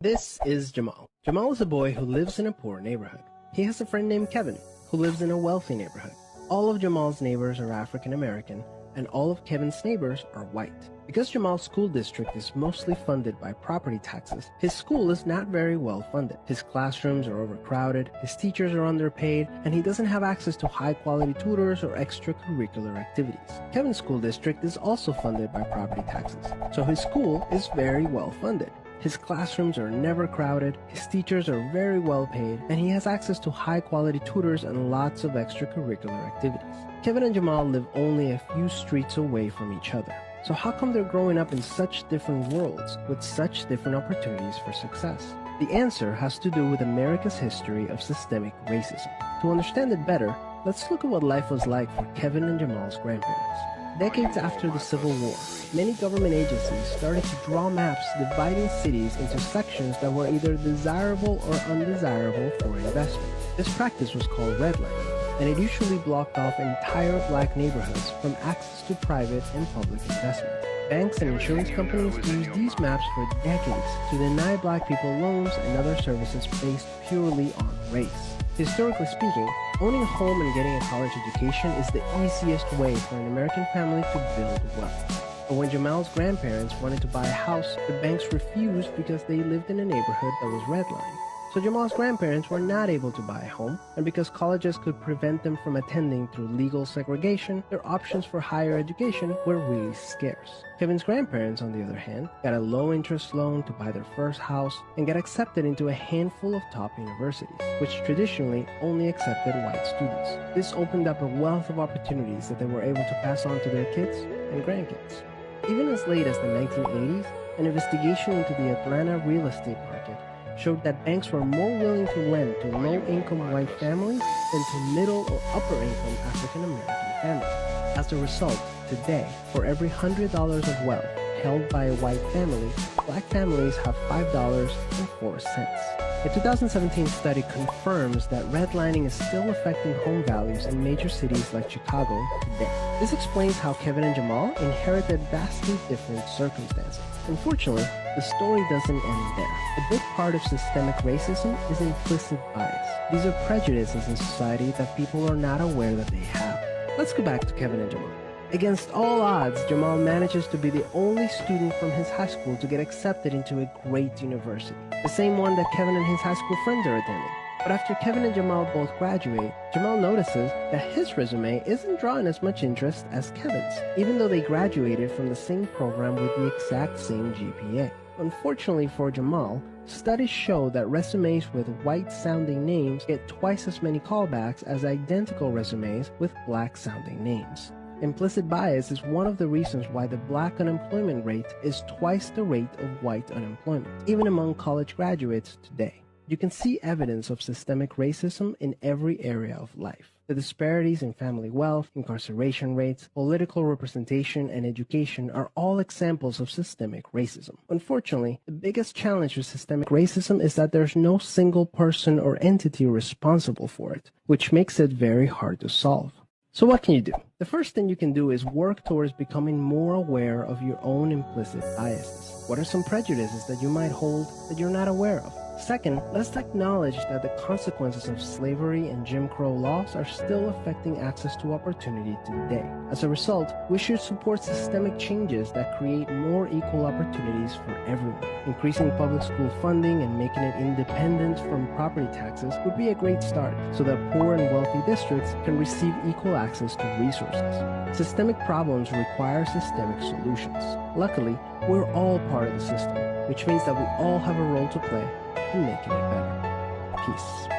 This is Jamal. Jamal is a boy who lives in a poor neighborhood. He has a friend named Kevin, who lives in a wealthy neighborhood. All of Jamal's neighbors are African American, and all of Kevin's neighbors are white. Because Jamal's school district is mostly funded by property taxes, his school is not very well funded. His classrooms are overcrowded, his teachers are underpaid, and he doesn't have access to high-quality tutors or extracurricular activities. Kevin's school district is also funded by property taxes, so his school is very well funded. His classrooms are never crowded, his teachers are very well paid, and he has access to high-quality tutors and lots of extracurricular activities. Kevin and Jamal live only a few streets away from each other. So how come they're growing up in such different worlds with such different opportunities for success? The answer has to do with America's history of systemic racism. To understand it better, let's look at what life was like for Kevin and Jamal's grandparents. Decades after the Civil War, many government agencies started to draw maps dividing cities into sections that were either desirable or undesirable for investment. This practice was called redlining, and it usually blocked off entire black neighborhoods from access to private and public investment. Banks and insurance companies used these maps for decades to deny black people loans and other services based purely on race. Historically speaking, owning a home and getting a college education is the easiest way for an American family to build wealth. But when Jamal's grandparents wanted to buy a house, the banks refused because they lived in a neighborhood that was redlined. So Jamal's grandparents were not able to buy a home, and because colleges could prevent them from attending through legal segregation, their options for higher education were really scarce. Kevin's grandparents, on the other hand, got a low-interest loan to buy their first house and got accepted into a handful of top universities, which traditionally only accepted white students. This opened up a wealth of opportunities that they were able to pass on to their kids and grandkids. Even as late as the 1980s, an investigation into the Atlanta real estate market showed that banks were more willing to lend to low-income white families than to middle or upper-income African-American families. As a result, today, for every $100 of wealth held by a white family, black families have $5.04. A 2017 study confirms that redlining is still affecting home values in major cities like Chicago today. This explains how Kevin and Jamal inherited vastly different circumstances. Unfortunately, the story doesn't end there. A big part of systemic racism is implicit bias. These are prejudices in society that people are not aware that they have. Let's go back to Kevin and Jamal. Against all odds, Jamal manages to be the only student from his high school to get accepted into a great university, the same one that Kevin and his high school friends are attending. But after Kevin and Jamal both graduate, Jamal notices that his resume isn't drawing as much interest as Kevin's, even though they graduated from the same program with the exact same GPA. Unfortunately for Jamal, studies show that resumes with white-sounding names get twice as many callbacks as identical resumes with black-sounding names. Implicit bias is one of the reasons why the black unemployment rate is twice the rate of white unemployment, even among college graduates today. You can see evidence of systemic racism in every area of life. The disparities in family wealth, incarceration rates, political representation, and education are all examples of systemic racism. Unfortunately, the biggest challenge with systemic racism is that there's no single person or entity responsible for it, which makes it very hard to solve. So what can you do? The first thing you can do is work towards becoming more aware of your own implicit biases. What are some prejudices that you might hold that you're not aware of? Second, let's acknowledge that the consequences of slavery and Jim Crow laws are still affecting access to opportunity today. As a result, we should support systemic changes that create more equal opportunities for everyone. Increasing public school funding and making it independent from property taxes would be a great start so that poor and wealthy districts can receive equal access to resources. Systemic problems require systemic solutions. Luckily, we're all part of the system, which means that we all have a role to play in making it better. Peace.